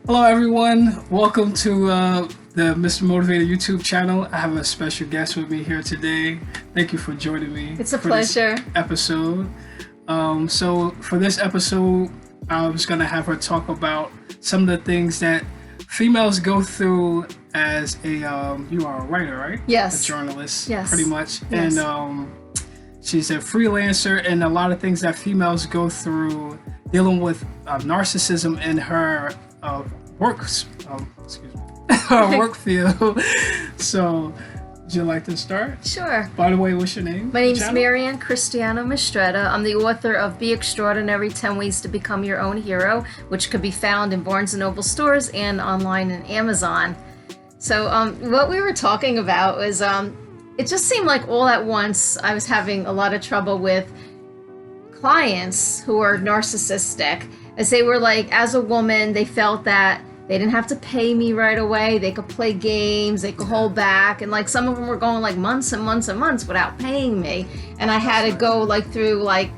Hello, everyone. Welcome to the Mr. Motivator YouTube channel. I have a special guest with me here today. Thank you for joining me. It's a pleasure. This episode. So for this episode, I was gonna have her talk about some of the things that females go through as a you are a writer, right? Yes. A journalist. Yes. Pretty much. Yes. And she's a freelancer, and a lot of things that females go through dealing with narcissism in her her work field. So, would you like to start? Sure. By the way, what's your name? My name's Maryanne Cristiano Mistretta. I'm the author of Be Extraordinary: 10 Ways to Become Your Own Hero, which could be found in Barnes & Noble stores and online in Amazon. So what we were talking about was it just seemed like all at once I was having a lot of trouble with clients who are narcissistic, as they were like, as a woman, they felt that they didn't have to pay me right away. They could play games, they could hold back, and like some of them were going like months and months and months without paying me, and I had to go like through like,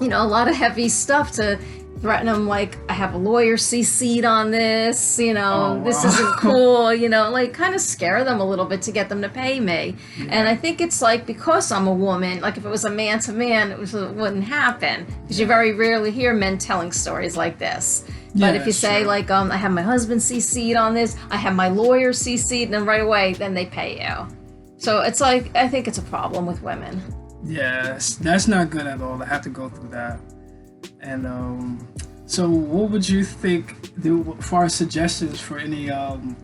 you know, a lot of heavy stuff to threaten them, like, I have a lawyer CC'd on this, you know, this isn't cool, you know, like kind of scare them a little bit to get them to pay me. Yeah. And I think it's like, because I'm a woman, like if it was a man to man, it wouldn't happen, because you very rarely hear men telling stories like this. But if you say like, I have my husband CC'd on this, I have my lawyer CC'd, and then right away, then they pay you. So it's like, I think it's a problem with women. Yes, that's not good at all to have to go through that. And so what would you think, as far as suggestions for any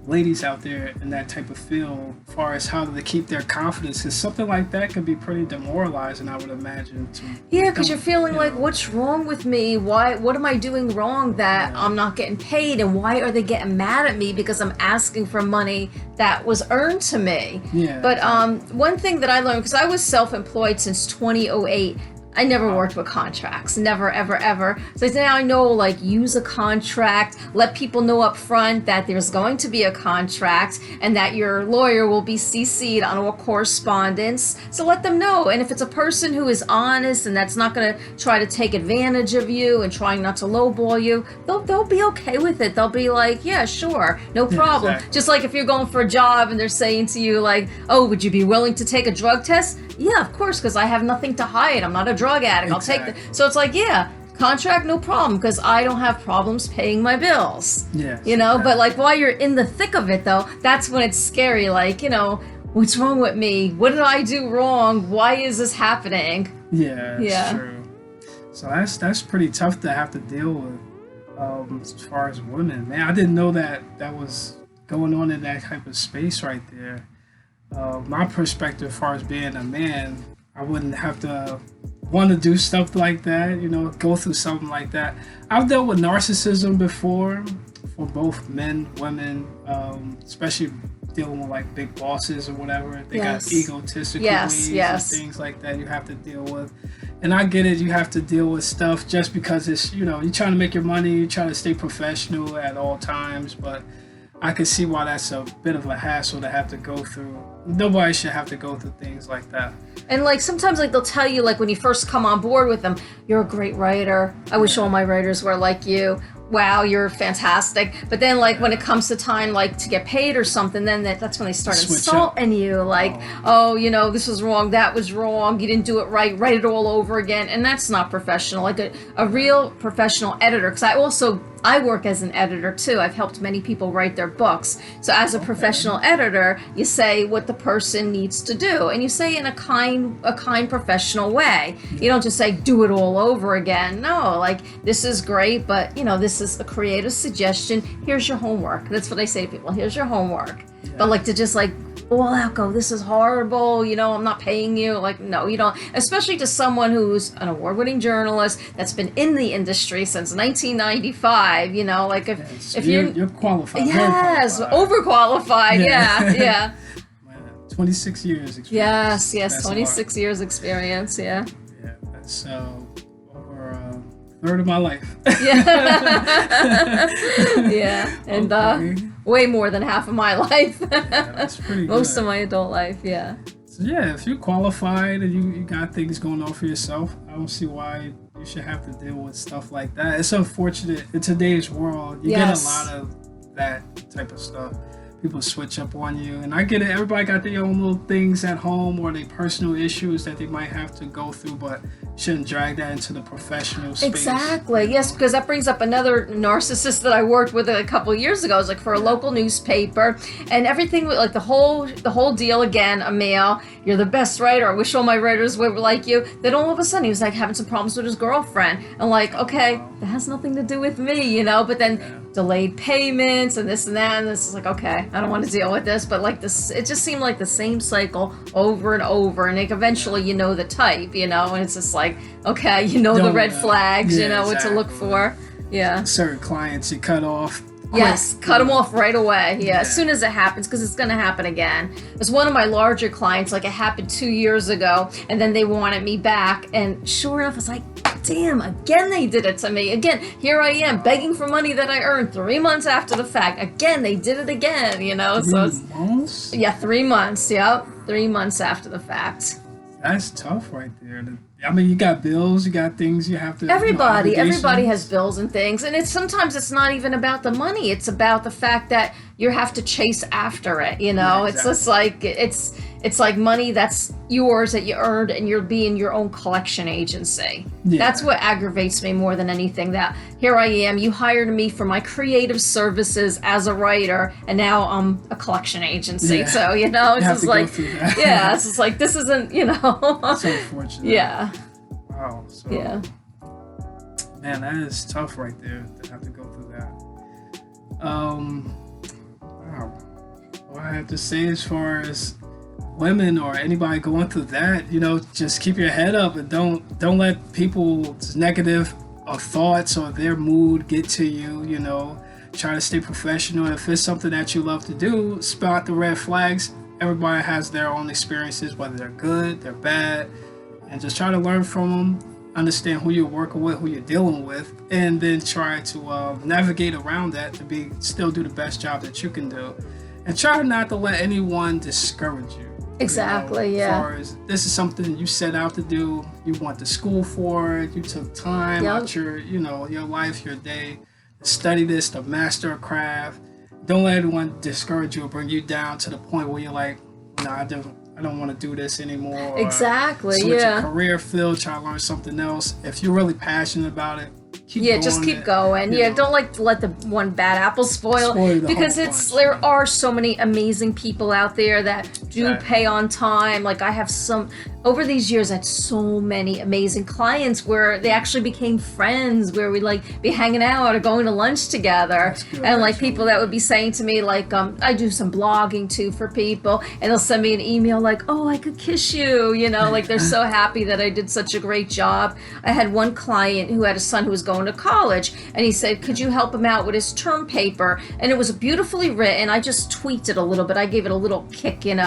ladies out there in that type of field, as far as how to keep their confidence? Because something like that could be pretty demoralizing, I would imagine. Yeah, because you're feeling like, what's wrong with me? What am I doing wrong that I'm not getting paid? And why are they getting mad at me because I'm asking for money that was earned to me? Yeah. But one thing that I learned, because I was self-employed since 2008, I never worked with contracts, never, ever, ever. So now I know, like, use a contract, let people know up front that there's going to be a contract and that your lawyer will be CC'd on all correspondence. So let them know. And if it's a person who is honest and that's not going to try to take advantage of you and trying not to lowball you, they'll be okay with it. They'll be like, yeah, sure, no problem. Yeah, exactly. Just like if you're going for a job and they're saying to you, like, oh, would you be willing to take a drug test? Yeah, of course, because I have nothing to hide. I'm not a drug addict. I'll take the. So it's like, yeah, contract, no problem, because I don't have problems paying my bills. Yeah. You know, but like while you're in the thick of it, though, that's when it's scary. Like, you know, what's wrong with me? What did I do wrong? Why is this happening? Yeah, that's true. So that's pretty tough to have to deal with as far as women. Man, I didn't know that was going on in that type of space right there. My perspective as far as being a man, I wouldn't have to want to do stuff like that, you know, go through something like that. I've dealt with narcissism before for both men, women, especially dealing with like big bosses or whatever. They got egotistical ways and things like that you have to deal with. And I get it, you have to deal with stuff just because it's, you know, you're trying to make your money, you're trying to stay professional at all times, but I can see why that's a bit of a hassle to have to go through. Nobody should have to go through things like that. And like sometimes like they'll tell you, like when you first come on board with them, you're a great writer. I wish all my writers were like you. Wow, you're fantastic. But then like when it comes to time like to get paid or something, then that's when they start insulting you, like, oh, you know, this was wrong, that was wrong, you didn't do it right, write it all over again. And that's not professional. Like a real professional editor, because I work as an editor too. I've helped many people write their books. So as a professional editor, you say what the person needs to do, and you say in a kind professional way. You don't just say do it all over again. No, like, this is great, but you know, this is a creative suggestion. Here's your homework. That's what I say to people. Here's your homework. Yeah. But like to just like all out go, this is horrible, you know, I'm not paying you. Like, no, you don't. Especially to someone who's an award-winning journalist that's been in the industry since 1995, you know, like if you're qualified. Yes, overqualified. Yeah. 26 years experience. Yes, 26 years experience, Yeah, that's over a third of my life. Yeah, and way more than half of my life. That's pretty good. Most of my adult life, yeah. So yeah, if you're qualified and you got things going on for yourself, I don't see why you should have to deal with stuff like that. It's unfortunate in today's world. You Yes. get a lot of that type of stuff. People switch up on you, and I get it. Everybody got their own little things at home or their personal issues that they might have to go through, but shouldn't drag that into the professional space. Exactly. Yes, because that brings up another narcissist that I worked with a couple of years ago. It was like for a local newspaper, and everything like the whole deal. Again, a male. You're the best writer. I wish all my writers were like you. Then all of a sudden he was like having some problems with his girlfriend. And like, okay, that has nothing to do with me, But then delayed payments and this and that, and this is like, okay, I don't want to deal with this. But like this, it just seemed like the same cycle over and over. And like eventually, the type, and it's just like, okay, the red flags, what to look for. Yeah. Certain clients you cut off. Yes, cut them off right away. Yeah, as soon as it happens, because it's going to happen again. It was one of my larger clients, like it happened 2 years ago, and then they wanted me back, and sure enough, I was like, damn, again they did it to me. Again, here I am, begging for money that I earned 3 months after the fact. Again, they did it again, 3 months? Yeah, 3 months, yep. 3 months after the fact. That's tough right there. I mean, you got bills, you got things you have to... Everybody has bills and things. And sometimes it's not even about the money. It's about the fact that you have to chase after it, Yeah, It's just like, it's like money that's yours that you earned, and you're being your own collection agency. Yeah. That's what aggravates me more than anything, that here I am, you hired me for my creative services as a writer, and now I'm a collection agency. Yeah. So, it's just like, yeah, it's just like, this isn't, It's unfortunate. Yeah. Wow. So, Yeah. Man, that is tough right there to have to go through that. Wow. What I have to say as far as women or anybody going through that, just keep your head up and don't let people's negative thoughts or their mood get to you. Try to stay professional. If it's something that you love to do, spot the red flags. Everybody has their own experiences, whether they're good, they're bad, and just try to learn from them, understand who you're working with, who you're dealing with, and then try to navigate around that to still do the best job that you can do. And try not to let anyone discourage you. Exactly, As far as this is something you set out to do, you went to school for it, you took time out your life, your day, to study this, to master a craft. Don't let anyone discourage you or bring you down to the point where you're like, no, I don't want to do this anymore. Exactly, switch yeah. your career field, try to learn something else. If you're really passionate about it, keep going. Just keep going. Don't let the one bad apple spoil because there are so many amazing people out there that do pay on time. Like I have over these years, I had so many amazing clients where they actually became friends, where we like be hanging out or going to lunch together. And like people that would be saying to me, like, I do some blogging too for people, and they'll send me an email like, oh, I could kiss you, like they're so happy that I did such a great job. I had one client who had a son who was going to college, and he said, could you help him out with his term paper? And it was beautifully written. I just tweaked it a little bit. I gave it a little kick, and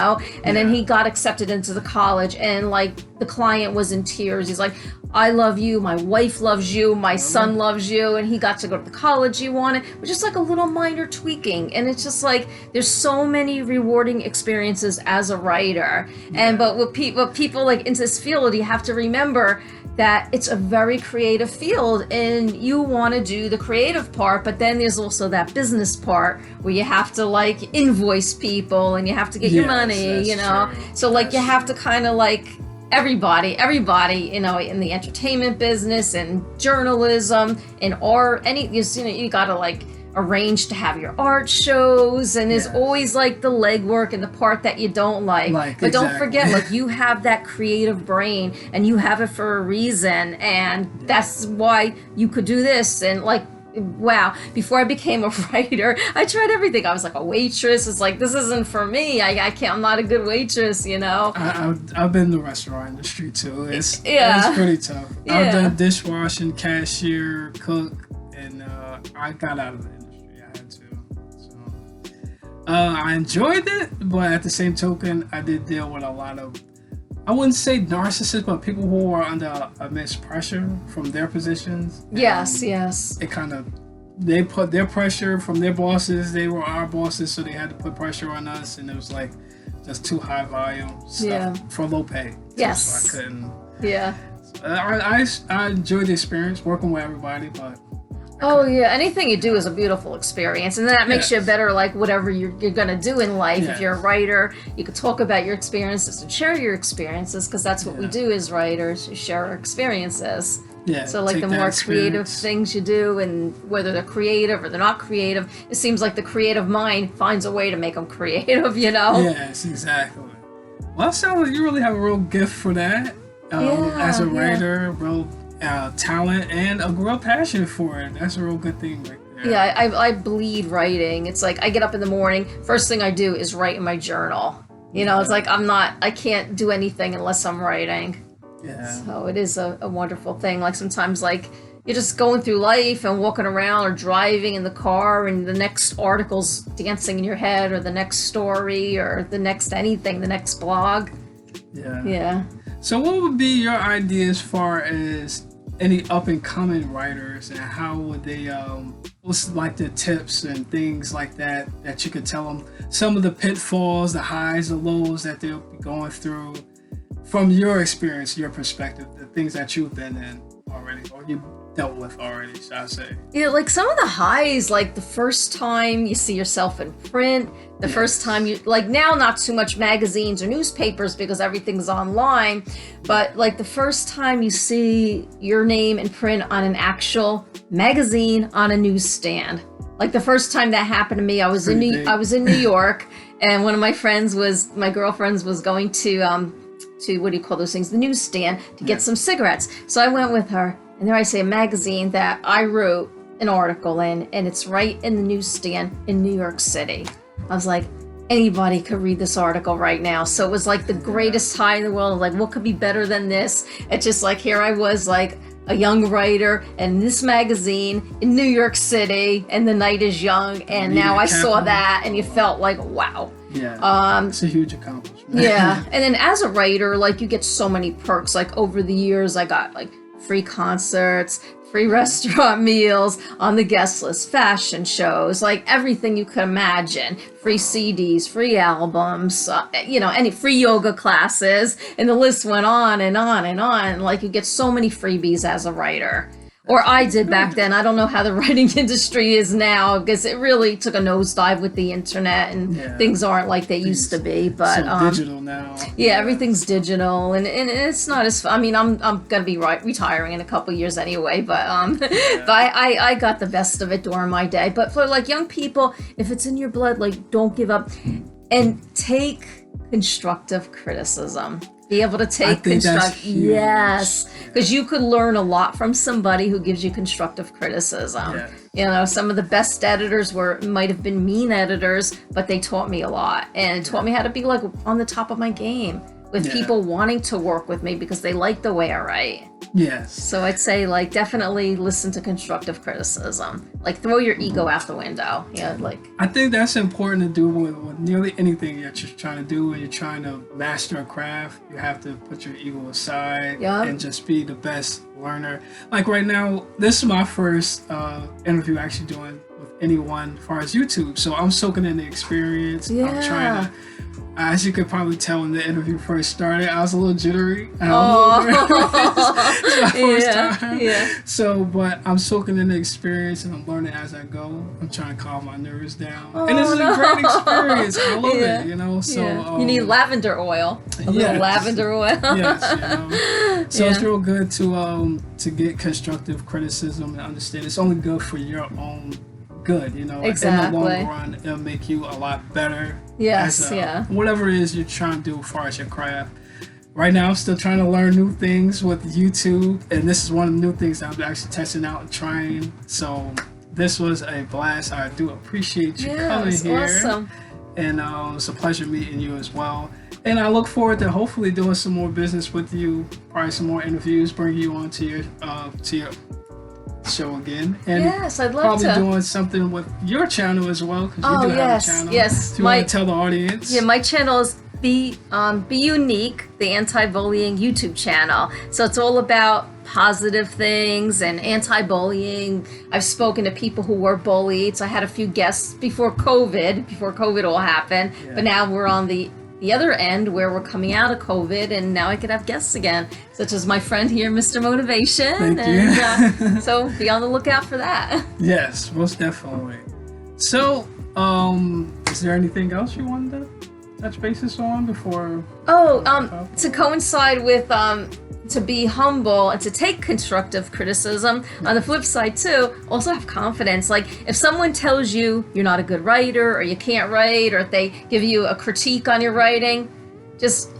then he got accepted into the college, and like the client was in tears. He's like, I love you, my wife loves you, my son loves you, and he got to go to the college he wanted. It was just like a little minor tweaking, and it's just like there's so many rewarding experiences as a writer. But what people like into this field, you have to remember that it's a very creative field, and you want to do the creative part, but then there's also that business part where you have to like invoice people and you have to get your money, True. So like you have to kind of like everybody, in the entertainment business and journalism and art, you gotta like arrange to have your art shows, and there's always like the legwork and the part that you don't like. But don't forget, like you have that creative brain and you have it for a reason, and that's why you could do this. And like, wow, before I became a writer, I tried everything. I was like a waitress. It's like, this isn't for me. I can't, I'm not a good waitress, I've been in the restaurant industry too. It's pretty tough. I've done dishwashing, cashier, cook, and I got out of the industry. I had to. So I enjoyed it, but at the same token, I did deal with a lot of, I wouldn't say narcissists, but people who are under immense pressure from their positions. Yes. It kind of, they put their pressure from their bosses. They were our bosses, so they had to put pressure on us, and it was like just too high volume stuff for low pay. Yes. So I couldn't. Yeah. I enjoyed the experience working with everybody, but Oh yeah, anything you do is a beautiful experience, and that makes you better, like whatever you're gonna do in life. If you're a writer, you could talk about your experiences and share your experiences, because that's what we do as writers, we share our experiences. Yeah. So like the more creative things you do, and whether they're creative or they're not creative, it seems like the creative mind finds a way to make them creative, you know? Yes, exactly. Well, it sounds like you really have a real gift for that. As a writer, real talent and a real passion for it. That's a real good thing right there. Yeah, I bleed writing. It's like I get up in the morning, first thing I do is write in my journal. You know, it's like I can't do anything unless I'm writing. Yeah. So it is a wonderful thing. Like sometimes like you're just going through life and walking around or driving in the car, and the next article's dancing in your head, or the next story, or the next anything, the next blog. Yeah. Yeah. So what would be your idea as far as any up-and-coming writers, and how would they, what's like the tips and things like that you could tell them, some of the pitfalls, the highs, the lows that they'll be going through from your experience, your perspective, the things that you've been in already, or you dealt with already, should I say. Yeah, like some of the highs, like the first time you see yourself in print, the first time you, like now not too much magazines or newspapers because everything's online, but like the first time you see your name in print on an actual magazine on a newsstand. Like the first time that happened to me, I was in New York, and one of my girlfriends was going to what do you call those things? The newsstand to get some cigarettes. So I went with her, and there I see a magazine that I wrote an article in, and it's right in the newsstand in New York City. I was like, anybody could read this article right now. So it was like the greatest high in the world. Like, what could be better than this? It's just like, here I was, like a young writer in this magazine in New York City, and the night is young, and now I saw that, and you felt like, wow. Yeah, it's a huge accomplishment. Yeah, and then as a writer, like you get so many perks. Like over the years, I got like free concerts, free restaurant meals, on the guest list, fashion shows, like everything you could imagine. Free CDs, free albums, any free yoga classes, and the list went on and on and on. Like you get so many freebies as a writer. Or I did back then. I don't know how the writing industry is now, because it really took a nosedive with the internet, and things aren't like they used to be. But so digital now. Yeah, everything's digital, and it's not as fun. I mean, I'm gonna be retiring in a couple years anyway, but but I got the best of it during my day. But for like young people, if it's in your blood, like don't give up, and take constructive criticism. Be able to take constructive, yes, because you could learn a lot from somebody who gives you constructive criticism. Yes. You know, some of the best editors might have been mean editors, but they taught me a lot, and taught me how to be like on the top of my game with people wanting to work with me because they like the way I write. Yes. So I'd say like definitely listen to constructive criticism. Like throw your ego out the window. Yeah, like I think that's important to do with nearly anything that you're trying to do. When you're trying to master a craft, you have to put your ego aside and just be the best learner. Like right now, this is my first interview actually doing with anyone as far as YouTube. So I'm soaking in the experience. Yeah. I'm trying to. As you could probably tell when the interview first started, I was a little jittery. It's my first time. Yeah. So, but I'm soaking in the experience, and I'm learning as I go. I'm trying to calm my nerves down. And this is a great experience. I love it, you know. So you need lavender oil. A little lavender oil. Yes, you know. So it's real good to get constructive criticism and understand it's only good for your own good, you know. Exactly. In the long run, it'll make you a lot better. Yes, Whatever it is you're trying to do as far as your craft. Right now, I'm still trying to learn new things with YouTube, and this is one of the new things that I'm actually testing out and trying. So this was a blast. I do appreciate you coming here. Awesome. And it's a pleasure meeting you as well. And I look forward to hopefully doing some more business with you, probably some more interviews, bringing you on to your show again, and yes, I'd love probably doing something with your channel as well, because you do have a channel. Yes, do you want to tell the audience? Yeah, my channel is Be YOUnique, the anti-bullying YouTube channel. So it's all about positive things and anti-bullying. I've spoken to people who were bullied. So I had a few guests before COVID all happened, but now we're on the the other end where we're coming out of COVID, and now I could have guests again, such as my friend here, Mr. Motivation. Thank you. So be on the lookout for that. Yes, most definitely. So, is there anything else you wanted to touch bases on before? To coincide with to be humble and to take constructive criticism. On the flip side too, also have confidence. Like if someone tells you you're not a good writer or you can't write, or if they give you a critique on your writing, just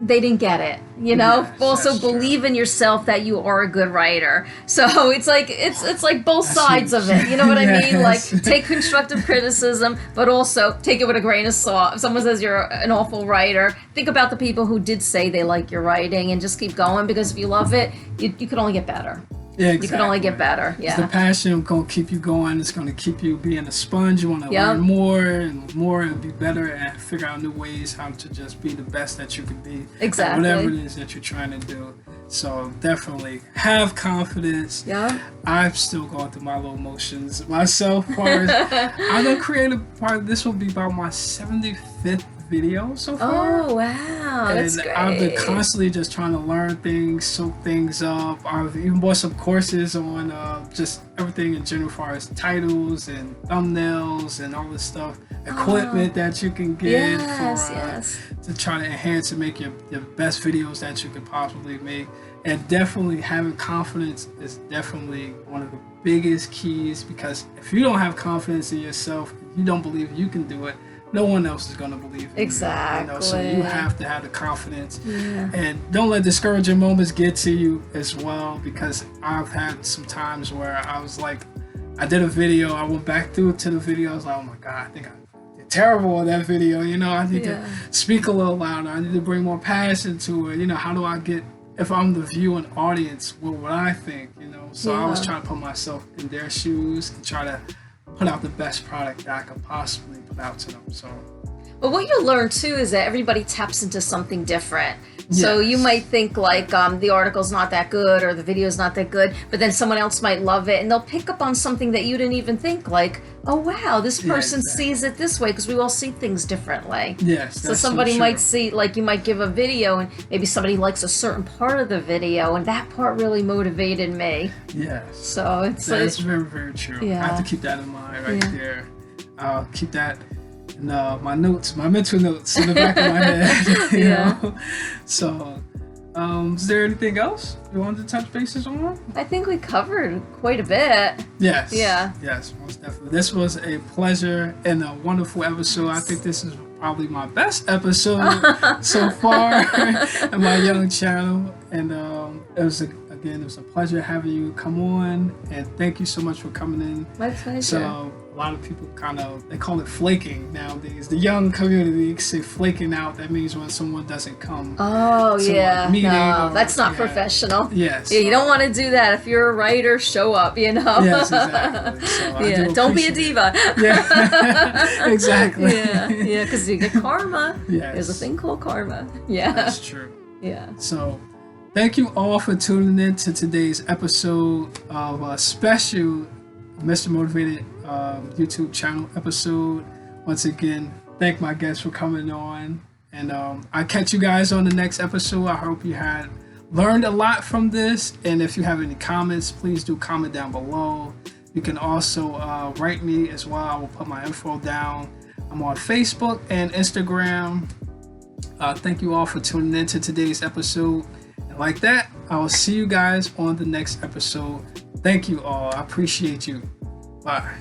they didn't get it, you know. Yes, also believe in yourself that you are a good writer. So it's like both sides of it, you know what I mean? Yes. Like take constructive criticism, but also take it with a grain of salt. If someone says you're an awful writer, think about the people who did say they like your writing and just keep going, because if you love it, you could only get better. Yeah, exactly. You can only get better. Yeah. The passion going to keep you going. It's going to keep you being a sponge. You want to learn more and be better and figure out new ways how to just be the best that you can be. Exactly. Whatever it is that you're trying to do. So definitely have confidence. Yeah. I'm still going through my little emotions myself. I'm going to create a part. This will be about my 75th video so far. Oh wow, that's great. I've been constantly just trying to learn things, soak things up. I've even bought some courses on just everything in general, as far as titles and thumbnails and all this stuff, equipment that you can get to try to enhance and make your best videos that you could possibly make. And definitely having confidence is definitely one of the biggest keys, because if you don't have confidence in yourself, you don't believe you can do it, no one else is going to believe in exactly. you know? So you have to have the confidence, and don't let discouraging moments get to you as well, because I've had some times where I was like, I did a video, I went back through to the video, I was like, oh my God, I think I did terrible on that video, you know, I need to speak a little louder, I need to bring more passion to it, you know, how do I get, if I'm the viewing audience, what would I think, you know? So I was trying to put myself in their shoes and try to put out the best product that I could possibly put out to them. So, but what you learn too is that everybody taps into something different. So you might think like the article's not that good or the video's not that good, but then someone else might love it and they'll pick up on something that you didn't even think, like, oh wow, this person sees it this way, because we all see things differently. Yes. So somebody might see, like you might give a video and maybe somebody likes a certain part of the video and that part really motivated me. Yes. So it's that's very, very true. Yeah. I have to keep that in mind right there. I'll keep that in my notes, my mental notes in the back of my head. You know? So, is there anything else you wanted to touch bases on? I think we covered quite a bit. Yes. Yeah. Yes, most definitely. This was a pleasure and a wonderful episode. I think this is probably my best episode so far in my young channel. And it was a pleasure having you come on. And thank you so much for coming in. My pleasure. So, a lot of people they call it flaking nowadays. The young community say flaking out. That means when someone doesn't come. Oh yeah, no, that's not professional. Yes. Yeah, you don't want to do that. If you're a writer, show up. You know. Yes, exactly. So don't be a diva. Yeah, exactly. Yeah, because you get karma. Yes. There's a thing called karma. Yeah. That's true. Yeah. So, thank you all for tuning in to today's episode of a special Mr. Motivated YouTube channel episode. Once again, thank my guests for coming on, and I'll catch you guys on the next episode. I hope you had learned a lot from this, and if you have any comments, please do comment down below. You can also write me as well. I will put my info down. I'm on Facebook and Instagram. Thank you all for tuning in to today's episode, and like that, I will see you guys on the next episode. Thank you all. I appreciate you. Bye.